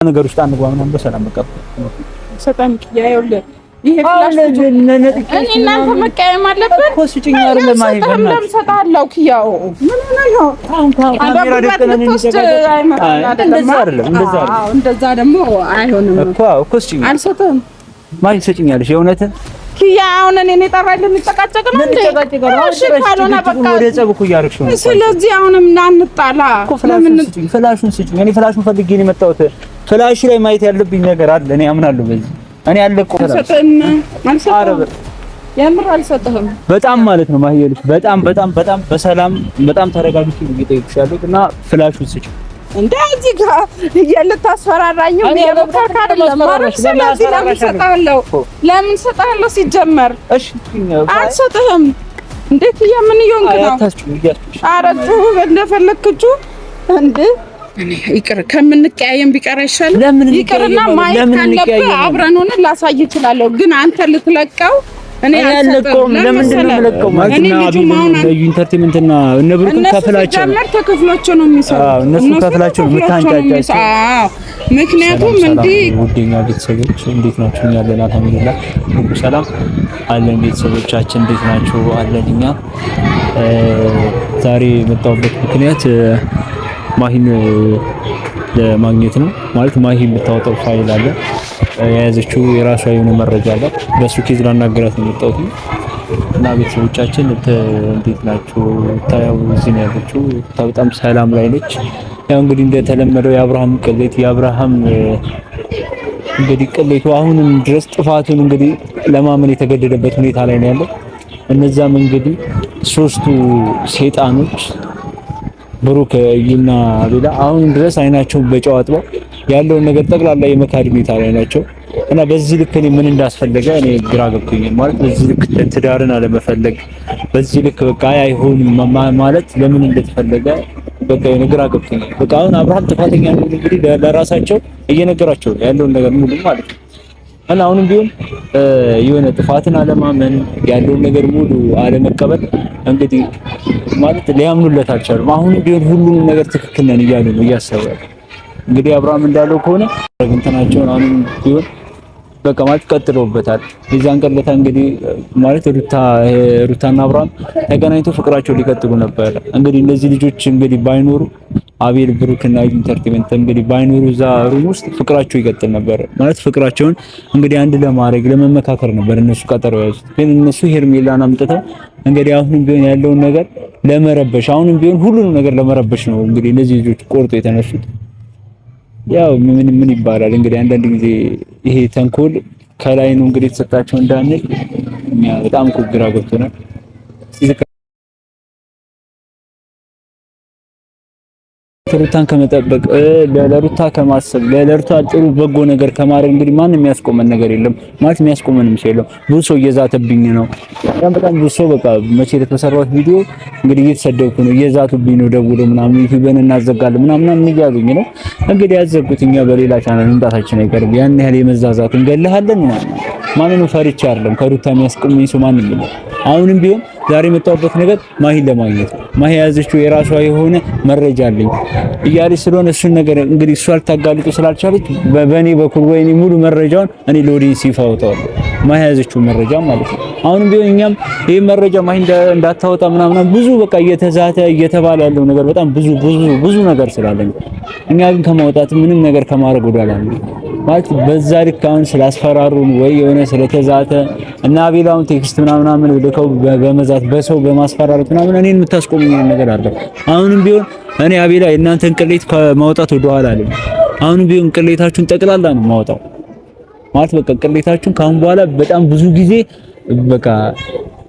ነገር ውስጥ አንግባ ምናምን በሰላም በቃ ሰጣን ያየውልህ ይሄ ፍላሽ እኔ እናንተ መቀየም አለበት እኮ ስጭኝ አይደለም አይበና ሰጣለው ክያው ምን ነው ካሜራ ደቀነን እንደዛ ደግሞ አይሆንም እኮ ስጭኝ አልሰጥም ማይ ስጭኛለሽ የእውነት ክያ አሁን እኔ ጠራኝ ልንጨቃጨቅ ነው እንዴ እሺ ካልሆነ በቃ ወደ ጸብኩ እያርክሽ ነው ስለዚህ አሁንም እናንጣላ ለምን ፍላሹን ስጭኝ እኔ ፍላሹን ፈልጌ ነው የመጣሁት ፍላሽ ላይ ማየት ያለብኝ ነገር አለ እኔ አምናለሁ በዚህ እኔ ያለቀው የምር አልሰጥህም በጣም ማለት ነው ማህየልሽ በጣም በሰላም በጣም ተረጋግቼ ነው እየጠየቅሻለሁ እና ፍላሹን ስጭኝ እንደዚህ ጋር እየልታስፈራራኝ የመጣካ አይደለም ማለት ስለዚህ ለምን ሰጣለሁ ሲጀመር እሺ አልሰጥህም እንዴት የምን ይሆንክ ነው አረቱ እንደፈለክቹ እንዴ ይቅር ከምንቀያየም ቢቀር አይሻልም ይቅርና ማየት ካለብህ አብረን ሆነን ላሳይ እችላለሁ ግን አንተ ልትለቀው እኔ አልለቀውም ለምንድን ነው የምለቀው ማለት ነው ኢንተርቴይንመንትና እነ ብሩክን ከፍላቸው ተከፍሏቸው ነው የሚሰሩት አዎ እነሱ ከፍላቸው ነው የምታንጫጫቸው አዎ ምክንያቱም እንዴ ውዴኛ ቤተሰቦች እንዴት ናችሁ ያለን አልሐምዱሊላህ ሁሉ ሰላም አለን ቤተሰቦቻችን እንዴት ናችሁ አለን እኛ ዛሬ መጣሁበት ምክንያት ማሂን ለማግኘት ነው ማለት ማሂ የምታወጣው ፋይል አለ የያዘችው የራሷ የሆነ መረጃ አለ በሱ ኬዝ ላናገራት ነው የመጣሁት እና ቤተሰቦቻችን እንዴት ናችሁ ታያው እዚህ ነው ያለችው በጣም ሰላም ላይ ነች ያው እንግዲህ እንደተለመደው የአብርሃም ቅሌት የአብርሃም እንግዲህ ቅሌቱ አሁንም ድረስ ጥፋቱን እንግዲህ ለማመን የተገደደበት ሁኔታ ላይ ነው ያለው እነዛም እንግዲህ ሶስቱ ሴጣኖች ብሩክ እና ሌላ አሁን ድረስ አይናቸው በጨው አጥበው ያለውን ነገር ጠቅላላ የመካድ ሁኔታ ላይ ናቸው እና በዚህ ልክ እኔ ምን እንዳስፈልገ እኔ ግራ ገብቶኛል ማለት በዚህ ልክ ትዳርን አለመፈለግ በዚህ ልክ በቃ አይሆንም ማለት ለምን እንደተፈለገ በቃ ግራ ገብቶኛል በቃ አሁን አብርሃም ጥፋተኛ ነው እንግዲህ ለራሳቸው እየነገራቸው ያለውን ነገር ሙሉ ማለት ነው እና አሁንም ቢሆን የሆነ ጥፋትን አለማመን ያለውን ነገር ሙሉ አለመቀበል እንግዲህ ማለት ሊያምኑለት አልቻሉም አሁንም ቢሆን ሁሉንም ነገር ትክክል ነን እያሉ ነው እያሰቡ እንግዲህ አብርሃም እንዳለው ከሆነ እንትናቸውን አሁንም ቢሆን በቃ ማለት ቀጥለውበታል የዛን ቀለታ እንግዲህ ማለት ሩታና አብርሃም ተገናኝተው ፍቅራቸው ሊቀጥሉ ነበር እንግዲህ እነዚህ ልጆች እንግዲህ ባይኖሩ አቤል ብሩክና ኢንተርቴይንመንት እንግዲህ ባይኖሩ እዛ ሩም ውስጥ ፍቅራቸው ይቀጥል ነበር ማለት ፍቅራቸውን እንግዲህ አንድ ለማድረግ ለመመካከር ነበር እነሱ ቀጠሮ ያዙት ግን እነሱ ሄርሜላን አምጥተው እንግዲህ አሁንም ቢሆን ያለውን ነገር ለመረበሽ አሁንም ቢሆን ሁሉንም ነገር ለመረበሽ ነው እንግዲህ እነዚህ ልጆች ቆርጦ የተነሱት ያው ምን ይባላል እንግዲህ አንዳንድ ጊዜ ይሄ ተንኮል ከላይ ነው እንግዲህ ተሰጣቸው እንዳንል በጣም ግራ ገብቶናል ሩታን ከመጠበቅ ለሩታ ከማሰብ ለሩታ ጥሩ በጎ ነገር ከማድረግ እንግዲህ ማንም የሚያስቆመን ነገር የለም ማለት የሚያስቆመንም ሰው የለም ብዙ ሰው እየዛተብኝ ነው በጣም ብዙ ሰው በቃ መቼ የተሰራው ቪዲዮ እንግዲህ እየተሰደብኩ ነው እየዛቱብኝ ነው ደውሎ ምናምን ዩቲዩብን እናዘጋለን ምናምን እያሉኝ ነው እንግዲህ ያዘጉት እኛ በሌላ ቻናል እንጣታችን አይቀርም ያን ያህል የመዛዛት እንገለሃለን ማንንም ፈርቻ አይደለም ከሩታ የሚያስቆመኝ ሰው ማንም የለም አሁንም ቢሆን ዛሬ የመጣሁበት ነገር ማሂን ለማግኘት ማሂ ያዘችው የራሷ የሆነ መረጃ አለኝ እያለች ስለሆነ እሱን ነገር እንግዲህ እሷ አልታጋልጡ ስላልቻለች በእኔ በኩል ወይኔ ሙሉ መረጃውን እኔ ለኦዲየንስ ይፋ አወጣዋለሁ ማሂ ያዘችው መረጃ ማለት ነው አሁንም ቢሆን እኛም ይሄ መረጃ ማሂ እንዳታወጣ ምናምን ብዙ በቃ እየተዛተ እየተባለ ያለው ነገር በጣም ብዙ ነገር ስላለኝ እኛ ግን ከማውጣት ምንም ነገር ከማድረግ ወዳላ ማለት በዛ ልክ አሁን ስላስፈራሩን ወይ የሆነ ስለተዛተ እና አቤላውን ቴክስት ምናምን ልከው በመዛት በሰው በማስፈራራት ምናምን እኔን የምታስቆሙኝ ነገር አለ አሁንም ቢሆን እኔ አቤላ እናንተን ቅሌት ከማውጣት ወደ ኋላ አለኝ አሁንም ቢሆን ቅሌታችሁን ጠቅላላ ነው ማውጣው ማለት በቃ ቅሌታችሁን ካሁን በኋላ በጣም ብዙ ጊዜ በቃ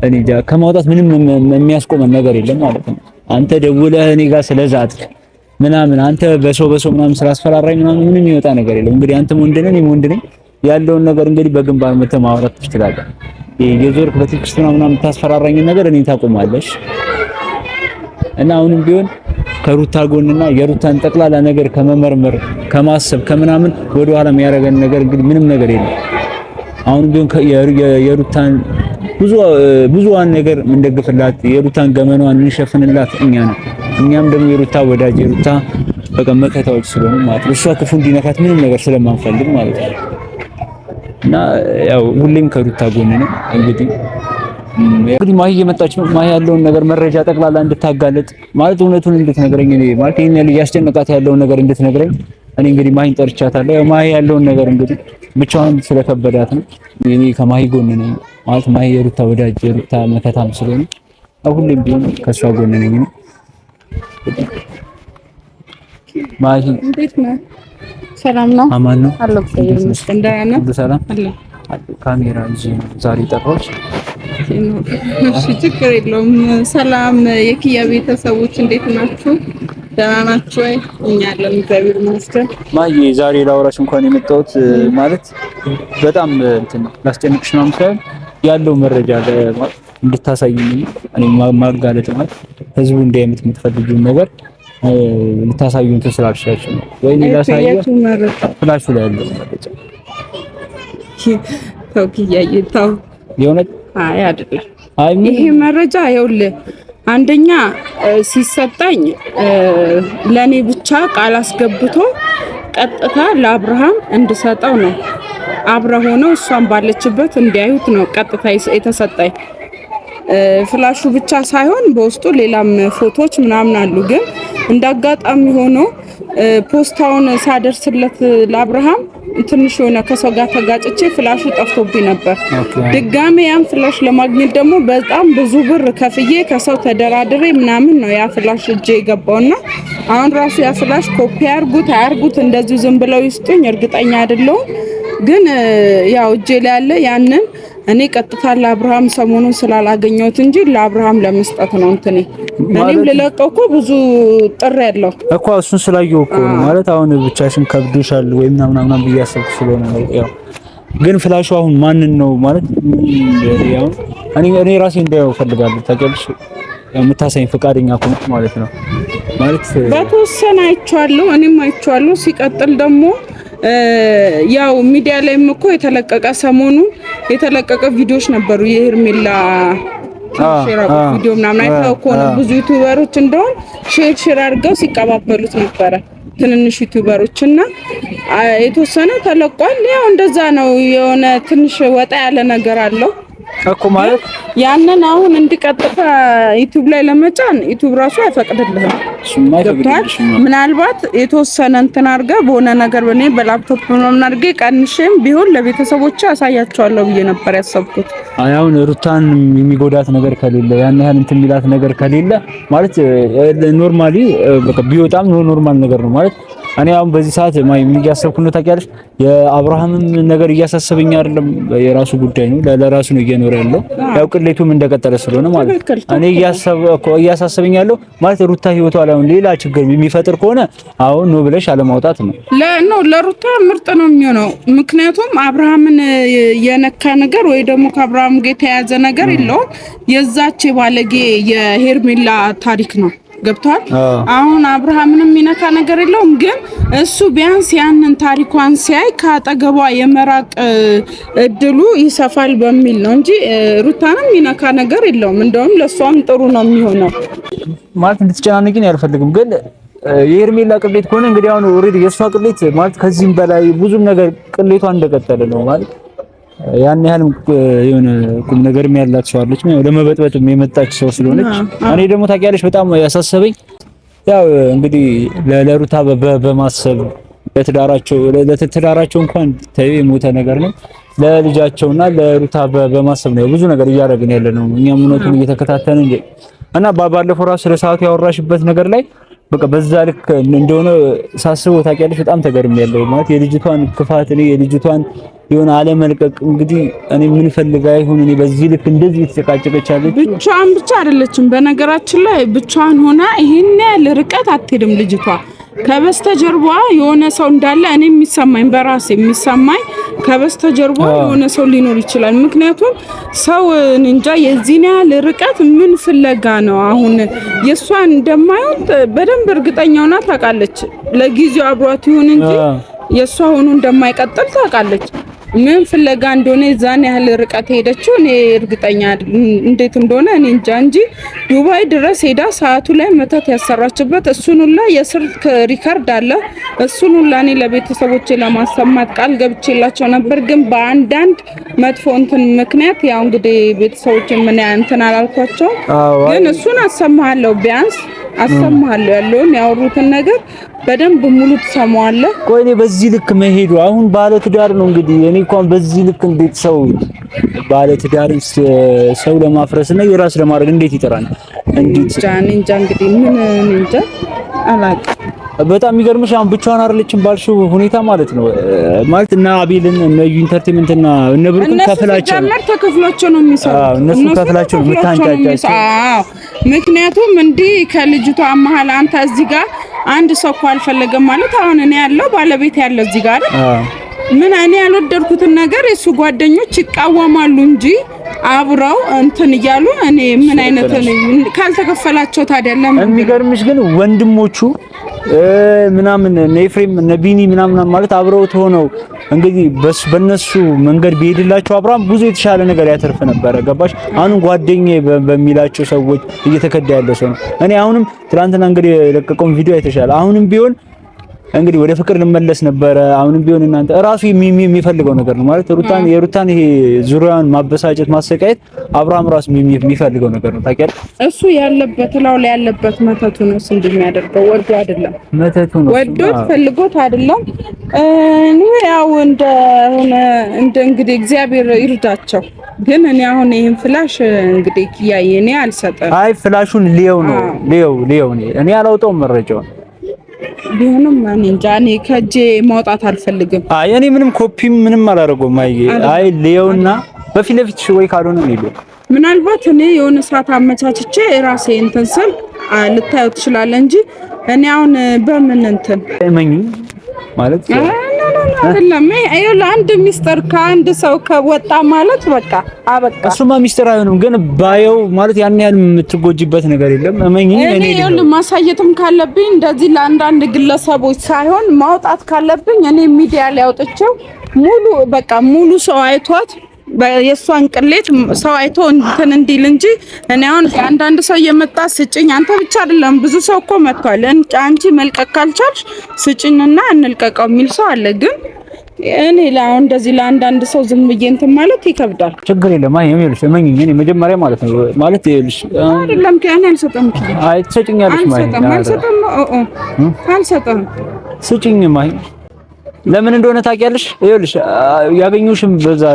እኔ ከማውጣት ምንም የሚያስቆመን ነገር የለም ማለት ነው አንተ ደውለህ እኔ ጋር ስለዛትክ ምናምን አንተ በሰው ምናምን ስላስፈራራኝ ምናምን ምንም ይወጣ ነገር የለም እንግዲህ አንተ ወንድ ነኝ ያለውን ነገር እንግዲህ በግንባር ማውራት ትችላለህ የዞርክ በቴክስት ምናምን ታስፈራራኝ ነገር እኔ ታቆማለሽ እና አሁንም ቢሆን ከሩታ ጎንና የሩታን ጠቅላላ ነገር ከመመርመር ከማሰብ ከምናምን ወደ ኋላ የሚያደርገን ነገር እንግዲህ ምንም ነገር የለም አሁንም ቢሆን የሩታን ብዙዋን ነገር እንደግፍላት የሩታን ገመናዋን እንሸፍንላት እኛ ነው እኛም ደግሞ የሩታ ወዳጅ የሩታ በቃ መከታዎች ስለሆኑ ማለት ነው። እሷ ክፉ እንዲነካት ምንም ነገር ስለማንፈልግ ማለት ነው። እና ያው ሁሌም ከሩታ ጎን ነው። እንግዲህ ማሂ እየመጣች ነው። ማሂ ያለውን ነገር መረጃ ጠቅላላ እንድታጋለጥ ማለት እውነቱን እንድትነግረኝ እኔ ማለት ይሄን ያህል እያስጨነቃት ያለውን ነገር እንድትነግረኝ እኔ እንግዲህ ማሂን ጠርቻታለሁ። ያው ማሂ ያለውን ነገር እንግዲህ ብቻዋን ስለከበዳት ነው። እኔ ከማሂ ጎን ነኝ ማለት ማሂ የሩታ ወዳጅ የሩታ መከታም ስለሆነ ሁሌም ቢሆን ከሷ ጎን ነኝ ነው። ማሂ እንዴት ነው? ሰላም ነው? አማን ነው አለው። እንደና ሰላም አለ። ካሜራ ይዤ ዛሬ ጠራሁሽ። እሺ ችግር የለውም። ሰላም የኪያ ቤተሰቦች እንዴት ናችሁ? ደህና ናችሁ ወይ? እኛ አለን እግዚአብሔር ይመስገን። ማሂ ዛሬ ላውራሽ እንኳን የመጣሁት ማለት በጣም እንትን ላስጨንቅሽ ነው ማለት ያለው መረጃ እንድታሳይኝ እኔ ማጋለጥ ማለት ህዝቡ እንዲያምት የምትፈልጊውን ነገር ልታሳዩን ትስላልሻችሁ ነው ወይ? ላሳየው ፍላሹ ላይ ያለው መረጃ ተው ኪያዬ ተው። የሆነ አይ አይደለም። ይሄ መረጃ ይኸውልህ አንደኛ ሲሰጣኝ ለኔ ብቻ ቃል አስገብቶ ቀጥታ ለአብርሃም እንድሰጠው ነው። አብረ ሆነው እሷን ባለችበት እንዲያዩት ነው ቀጥታ የተሰጠኝ። ፍላሹ ብቻ ሳይሆን በውስጡ ሌላም ፎቶዎች ምናምን አሉ። ግን እንዳጋጣሚ ሆኖ ፖስታውን ሳደርስለት ለአብርሃም ትንሽ የሆነ ከሰው ጋር ተጋጭቼ ፍላሹ ጠፍቶብኝ ነበር። ድጋሜ ያን ፍላሽ ለማግኘት ደግሞ በጣም ብዙ ብር ከፍዬ ከሰው ተደራድሬ ምናምን ነው ያ ፍላሽ እጄ የገባውና አሁን ራሱ ያ ፍላሽ ኮፒ አያርጉት እንደዚህ ዝም ብለው ይስጡኝ እርግጠኛ አይደለሁም። ግን ያው እጄ ላይ ያለ ያንን እኔ ቀጥታ ለአብርሃም ሰሞኑን ስላላገኘሁት እንጂ ለአብርሃም ለመስጠት ነው እንትኔ እኔም ልለቀው እኮ ብዙ ጥሪ ያለው እኮ እሱን ስላየው እኮ ማለት አሁን ብቻሽን ከብዶሻል ወይ ምናምን ብያሰብኩ ስለሆነ ነው። ያው ግን ፍላሹ አሁን ማንን ነው ማለት ያው እኔ ራሴ እንዳየው ፈልጋለሁ። ታውቂያለሽ ያው የምታሳይኝ ፈቃደኛ ከሆንኩ ማለት ነው ማለት በተወሰነ አይቼዋለሁ እኔም አይቼዋለሁ። ሲቀጥል ደግሞ ያው ሚዲያ ላይም እኮ የተለቀቀ ሰሞኑ የተለቀቀ ቪዲዮዎች ነበሩ የሄርሜላ ቪዲዮ ምናምን አይተው እኮ ነው ብዙ ዩቲዩበሮች እንደውም ሼር አድርገው ሲቀባበሉት ነበረ ትንንሽ ዩቲዩበሮች እና የተወሰነ ተለቋል። ያው እንደዛ ነው የሆነ ትንሽ ወጣ ያለ ነገር አለው እኮ ማለት ያንን አሁን እንዲቀጥታ ዩቲዩብ ላይ ለመጫን ዩቲዩብ ራሱ አይፈቅድልህም። ምናልባት የተወሰነ እንትን አድርገህ በሆነ ነገር በኔ በላፕቶፕ ምናምን አድርገህ ቀንሼም ቢሆን ለቤተሰቦቼ አሳያቸዋለሁ ብዬ ነበር ያሰብኩት። አሁን ሩታን የሚጎዳት ነገር ከሌለ ያን ያህል እንትን የሚላት ነገር ከሌለ ማለት ኖርማሊ በቃ ቢወጣም ኖርማል ነገር ነው ማለት እኔ አሁን በዚህ ሰዓት ምን እያሰብኩ ነው ታውቂያለሽ? የአብርሃምም ነገር እያሳሰበኝ አይደለም፣ የራሱ ጉዳይ ነው፣ ለራሱ ነው እየኖረ ያለው። ያው ቅሌቱም እንደቀጠለ ስለሆነ ማለት እኔ እያሳሰበኝ ያለው ማለት ሩታ ህይወቷ ላይ አሁን ሌላ ችግር የሚፈጥር ከሆነ አሁን ነው ብለሽ አለማውጣት ነው። ለሩታ ምርጥ ነው የሚሆነው። ምክንያቱም አብርሃምን የነካ ነገር ወይ ደግሞ ከአብርሃም ጋር የተያዘ ነገር የለውም። የዛች ባለጌ የሄርሜላ ታሪክ ነው። ገብቷል። አሁን አብርሃምንም የሚነካ ነገር የለውም። ግን እሱ ቢያንስ ያንን ታሪኳን ሲያይ ካጠገቧ የመራቅ እድሉ ይሰፋል በሚል ነው እንጂ ሩታንም የሚነካ ነገር የለውም። እንደውም ለሷም ጥሩ ነው የሚሆነው ማለት እንድትጨናነቂ ነው ያልፈልግም። ግን የሄርሜላ ቅሌት ከሆነ እንግዲህ አሁን ኦሬዲ የሷ ቅሌት ማለት ከዚህም በላይ ብዙም ነገር ቅሌቷ እንደቀጠለ ነው ማለት ያን ያህል የሆነ ቁም ነገርም ያላት ሰው አለች ነው ለመበጥበጥም የመጣች ሰው ስለሆነች እኔ ደግሞ ታውቂያለሽ በጣም ያሳሰበኝ ያው እንግዲህ ለሩታ በማሰብ ለትዳራቸው እንኳን ተይው የሞተ ነገር ነው ለልጃቸውና ለሩታ በማሰብ ነው ብዙ ነገር እያደረግን ያለ ነው። እኛም እውነቱን እየተከታተልን እና ባለፈው ራሱ ለሰዓቱ ያወራሽበት ነገር ላይ በቃ በዛ ልክ እንደሆነ ሳስበው ታውቂያለሽ በጣም ተገርሜያለሁ ማለት የልጅቷን ክፋት እኔ የልጅቷን የሆነ አለመልቀቅ እንግዲህ እኔ ምን ፈልጋ ይሁን እኔ በዚህ ልክ እንደዚህ የተጨቃጨቀች አለች። ብቻዋን ብቻ አይደለችም በነገራችን ላይ ብቻዋን ሆና ይሄን ያህል ርቀት አትሄድም ልጅቷ። ከበስተጀርባ የሆነ ሰው እንዳለ እኔ የሚሰማኝ በራሴ የሚሰማኝ ከበስተጀርባ የሆነ ሰው ሊኖር ይችላል። ምክንያቱም ሰው እንጃ የዚህን ያህል ርቀት ምን ፍለጋ ነው አሁን የሷን እንደማይሆን በደንብ እርግጠኛ ሆና ታውቃለች። ለጊዜው አብሯት ይሁን እንጂ የሷ ሆኖ እንደማይቀጥል ታውቃለች። ምን ፍለጋ እንደሆነ ዛን ያህል ርቀት ሄደችው እኔ እርግጠኛ እንዴት እንደሆነ እኔ እንጃ እንጂ ዱባይ ድረስ ሄዳ ሰዓቱ ላይ መተት ያሰራችበት እሱን ሁላ የስልክ ሪከርድ አለ። እሱን ሁላ እኔ ለቤተሰቦቼ ለማሰማት ቃል ገብቼላቸው ነበር። ግን በአንዳንድ መጥፎ እንትን ምክንያት ያው እንግዲህ ቤተሰቦቼ ምን እንትን አላልኳቸው። ግን እሱን አሰማሃለሁ ቢያንስ አሰማሃለሁ ያለውን ያወሩትን ነገር በደንብ ሙሉ ትሰማዋለህ። ቆይ እኔ በዚህ ልክ መሄዱ አሁን ባለ ትዳር ነው እንግዲህ እኔ እንኳን በዚህ ልክ እንዴት ሰው ባለ ትዳር ሰው ለማፍረስ እና የራስ ለማድረግ እንዴት ይጠራል? እንጃ እንግዲህ ምን እንጃ አላውቅም። በጣም የሚገርምሽ አሁን ብቻዋን አይደለችም ባልሽው ሁኔታ ማለት ነው። ማለት እና አቤልን እነ ኢንተርቴይንመንት እና እነ ብሩክን ከፍላቸው ነው የሚሰሩት። እነሱ ከፍላቸው ነው የምታንጫጫቸው። ምክንያቱም እንዲህ ከልጅቷ መሀል አንተ እዚህ ጋር አንድ ሰው እኮ አልፈለገም ማለት አሁን እኔ ያለው ባለቤት ያለው እዚህ ጋር ምን እኔ ያልወደድኩትን ነገር የሱ ጓደኞች ይቃወማሉ እንጂ አብረው እንትን እያሉ እኔ ምን አይነት ካልተከፈላቸው ታዲያ ለምን? የሚገርምሽ ግን ወንድሞቹ ምናምን ኤፍሬም ቢኒ ምናምን ማለት አብረውት ሆነው እንግዲህ በነሱ መንገድ ቢሄድላቸው አብርሃም ብዙ የተሻለ ነገር ያተርፍ ነበረ። ገባሽ? አሁን ጓደኛዬ በሚላቸው ሰዎች እየተከዳ ያለ ሰው ነው። እኔ አሁንም ትናንትና እንግዲህ የለቀቀውን ቪዲዮ አይተሻል። አሁንም ቢሆን እንግዲህ ወደ ፍቅር ልመለስ ነበረ። አሁንም ቢሆን እናንተ ራሱ የሚፈልገው ነገር ነው ማለት የሩታን ይሄ ዙሪያውን ማበሳጨት ማሰቃየት አብርሃም ራሱ የሚፈልገው ነገር ነው። ታውቂያለሽ? እሱ ያለበት ላው ላይ ያለበት መተቱ ነው እንደሚያደርገው ወዶ አይደለም። መተቱ ነው ወዶት ፈልጎት አይደለም። ያው እንደ እንግዲህ እግዚአብሔር ይርዳቸው። ግን እኔ አሁን ይሄን ፍላሽ እንግዲህ እኔ አልሰጠም። አይ ፍላሹን ሊየው እኔ አላውጣውም መረጃውን ቢሆንም ማን እንጃ እኔ ከጄ ማውጣት አልፈልግም። አይ እኔ ምንም ኮፒም ምንም አላደረገውም። አይ ሊየውና በፊት ለፊት ወይ ካልሆነ ነው ምናልባት እኔ የሆነ ሰዓት አመቻችቼ ራሴ እንትን ስል ልታዩ ትችላለህ እንጂ እኔ አሁን በምን እንትን እመኝ ማለት አይደለም። አይው ለአንድ ሚስጥር ከአንድ ሰው ከወጣ ማለት በቃ አበቃ። እሱማ ሚስጥር አይሆንም። ግን ባየው ማለት ያን ያህል የምትጎጂበት ነገር የለም። እመኝ እኔ ማሳየትም ካለብኝ እንደዚህ ለአንዳንድ ግለሰቦች ሳይሆን ማውጣት ካለብኝ እኔ ሚዲያ ላይ አውጥቼው ሙሉ ሰው አይቷት የሷን ቅሌት ሰው አይቶ እንትን እንዲል እንጂ እኔ አሁን አንዳንድ ሰው እየመጣ ስጭኝ አንተ ብቻ አይደለም ብዙ ሰው እኮ መጥቷል። አንቺ መልቀቅ ካልቻልሽ ስጭኝና እንልቀቀው የሚል ሰው አለ። ግን እኔ ለአሁን እንደዚህ ለአንዳንድ ሰው ዝም ብዬ እንትን ማለት ይከብዳል። ችግር የለም። አይ ይኸውልሽ እመኚኝ እኔ መጀመሪያ ማለት ነው ማለት ይኸውልሽ አይደለም ከእኔ አልሰጠም። አይ ትሰጭኛለሽ ማለት አልሰጠም ስጭኝ ማለት ለምን እንደሆነ ታውቂያለሽ? ይኸውልሽ ያገኙሽም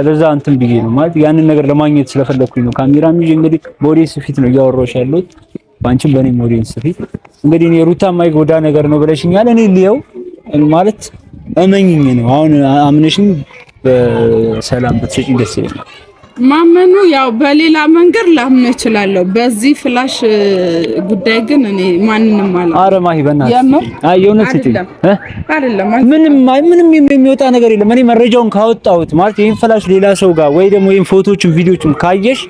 ለዛ እንትን ብዬ ነው ማለት ያንን ነገር ለማግኘት ስለፈለኩኝ ነው። ካሜራም ይዤ እንግዲህ በኦዲየንስ ፊት ነው እያወራሁሽ ያለሁት ባንቺም በእኔም ኦዲየንስ ፊት እንግዲህ እኔ ሩታ የማይጎዳ ነገር ነው ብለሽኛል። እኔ ሊየው ማለት እመኝኝ ነው። አሁን አምነሽኝ በሰላም ብትሰጪኝ ደስ ይለኛል። ማመኑ ያው በሌላ መንገድ ላምን እችላለሁ። በዚህ ፍላሽ ጉዳይ ግን እኔ ማንንም ማለት ኧረ ማሂ በእናትሽ አይ የሆነች አይደለም ምንም የሚወጣ ነገር የለም። እኔ መረጃውን ካወጣሁት ማለት ይሄን ፍላሽ ሌላ ሰው ጋር ወይ ደግሞ ይሄን ፎቶዎችን ቪዲዮዎችን ካየሽ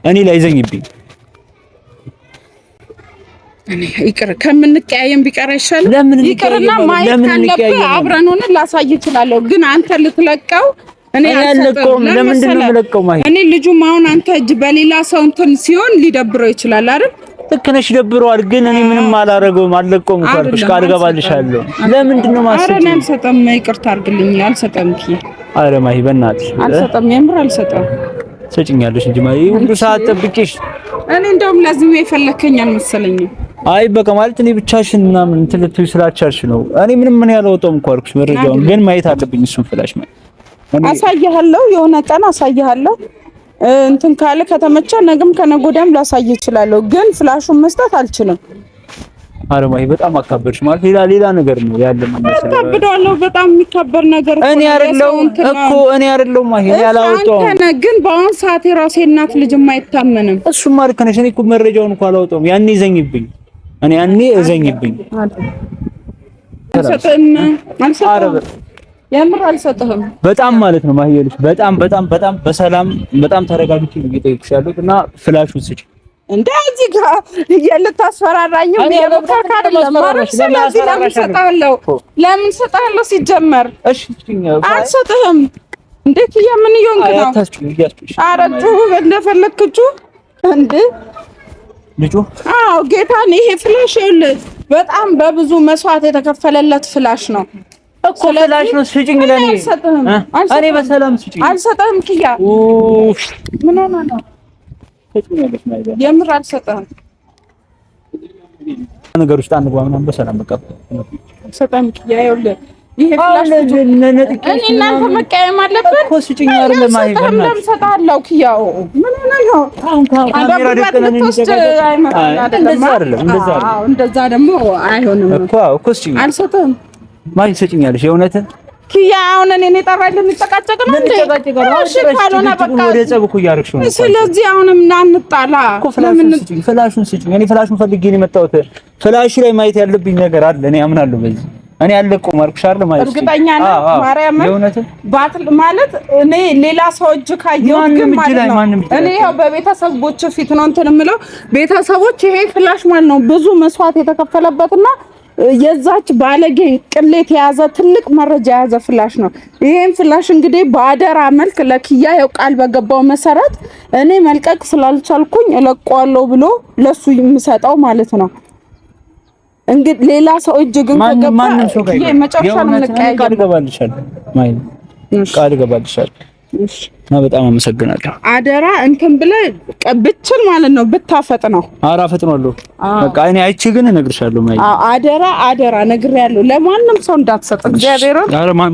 እኔ ላይ ዘኝብኝ እኔ ይቅር ከምንቀያየም ቢቀር አይሻልም? ይቅርና ማየት ካለብህ አብረን ሆነን ላሳይ እችላለሁ። ግን አንተ ልትለቀው እኔ አልለቀውም። ለምንድን ነው የምለቀው? ማሂ እኔ ልጁም አሁን አንተ እጅ በሌላ ሰው እንትን ሲሆን ሊደብረው ይችላል አይደል? ልክ ነሽ፣ ይደብረዋል። ግን እኔ ምንም አላረገውም፣ አልለቀውም እኮ አልኩሽ። ቃል ገባልሻለሁ። ለምንድን ነው ማሰጭ? ኧረ እኔ አልሰጠም። ይቅርታ አድርግልኝ፣ አልሰጠም። ኧረ ማሂ በእናትሽ አልሰጠም፣ የምር አልሰጠም። ሰጭኛለሽ እንጂ ማሂ ሁሉ ሰዓት ጠብቄሽ እኔ እንደውም ለዚህ የፈለከኝ አልመሰለኝም። አይ በቃ ማለት እኔ ብቻሽን ምናምን እንትን ልትይ ስላቻልሽ ነው። እኔ ምንም ምን ያላወጣሁም እኮ አልኩሽ። መረጃውን ግን ማየት አለብኝ። እሱን ፍላሽ ማለት አሳይሃለሁ፣ የሆነ ቀን አሳይሃለሁ። እንትን ካለ ከተመቸ ነገም ከነገ ወዲያም ላሳይ እችላለሁ። ግን ፍላሹን መስጠት አልችልም። ኧረ ማሂ በጣም አካበድሽ ማለት ሌላ ነገር ነው ያለ ማለት ነው። አካብደዋለሁ። በጣም የሚካበር ነገር እኔ አይደለሁም ማሂ ያላወጣሁም። አንተ ነህ። ግን በአሁን ሰዓት የራሴ እናት ልጅ የማይታመንም እሱማ ልክ ነሽ። እኔ እኮ መረጃውን እኮ አላወጣሁም። ያኔ እዘኝብኝ የምር አልሰጥህም። በጣም ማለት ነው ማሂ ልጅ በጣም በሰላም በጣም ተረጋግቼ ነው እየጠየኩሽ ያለሁት እና ፍላሹን ስጪ። እንደዚህ ጋር እየልታስፈራራኝ ነው ለምን ሰጣለሁ? ሲጀመር እሺ አልሰጥህም። እንዴት ምን ይሆንክ ነው? አረጩ እንደፈለክቹ እንዴ ልጁ አዎ ጌታን ይሄ ፍላሽ ይኸውልህ በጣም በብዙ መስዋዕት የተከፈለለት ፍላሽ ነው እኮ ፍላሽ ነው። ስጭኝ ለኔ እኔ በሰላም ስጭኝ። አልሰጠህም ኪያ ምን ሆነ ነው የምር አልሰጠህም። ነገር ውስጥ አንግባ ምናምን በሰላም በቃ አልሰጠህም ኪያ ይኸውልህ ይሄ ፍላሽ እኔ እናንተ መቀየም አለበት እኮ ስጭኝ አይደለም አይደለም ለምሰጣለሁ ኪያው ምን ሆነ ነው አሁን ካሜራ ደቀነን እንደዛ ደግሞ አይሆንም እኮ ስጭኝ አልሰጠህም ማይ ስጭኛለሽ የእውነት ኪያ አሁን እኔ ጠራኝ ልንጨቃጨቅ ነው እንዴ? እሺ ካልሆነ በቃ ወደ ጸብ እኮ እያደረግሽ ነው። ስለዚህ አሁንም እናንጣላ ፍላሹን ስጭኝ። እኔ ፍላሹን ፈልጌ ነው የመጣሁት። ፍላሹ ላይ ማየት ያለብኝ ነገር አለ። እኔ አምናለሁ በዚህ እኔ አልለቀውም አልኩሽ አይደል? ማለት እርግጠኛ ነኝ ማርያም ባትል ማለት እኔ ሌላ ሰው እጅ ካየሁት ግን ማለት ነው እኔ ያው በቤተሰቦች ፊት ነው እንትን የምለው ቤተሰቦች ይሄ ፍላሽ ማለት ነው ብዙ መስዋዕት የተከፈለበትና የዛች ባለጌ ቅሌት የያዘ ትልቅ መረጃ የያዘ ፍላሽ ነው። ይሄን ፍላሽ እንግዲህ በአደራ መልክ ለኪያ ያው ቃል በገባው መሰረት እኔ መልቀቅ ስላልቻልኩኝ እለቀዋለሁ ብሎ ለሱ የምሰጠው ማለት ነው። እንግዲህ ሌላ ሰው እጅ ግን ከገባ የመጨረሻ ነው ቃል ገባልሻለሁ። እና በጣም አመሰግናለሁ። አደራ እንትን ብለህ ብቻል ማለት ነው ብታፈጥ ነው። ኧረ አፈጥናለሁ። በቃ እኔ አይቼ ግን እነግርሻለሁ። አደራ ነግሬያለሁ። ለማንም ሰው እንዳትሰጥ እግዚአብሔርን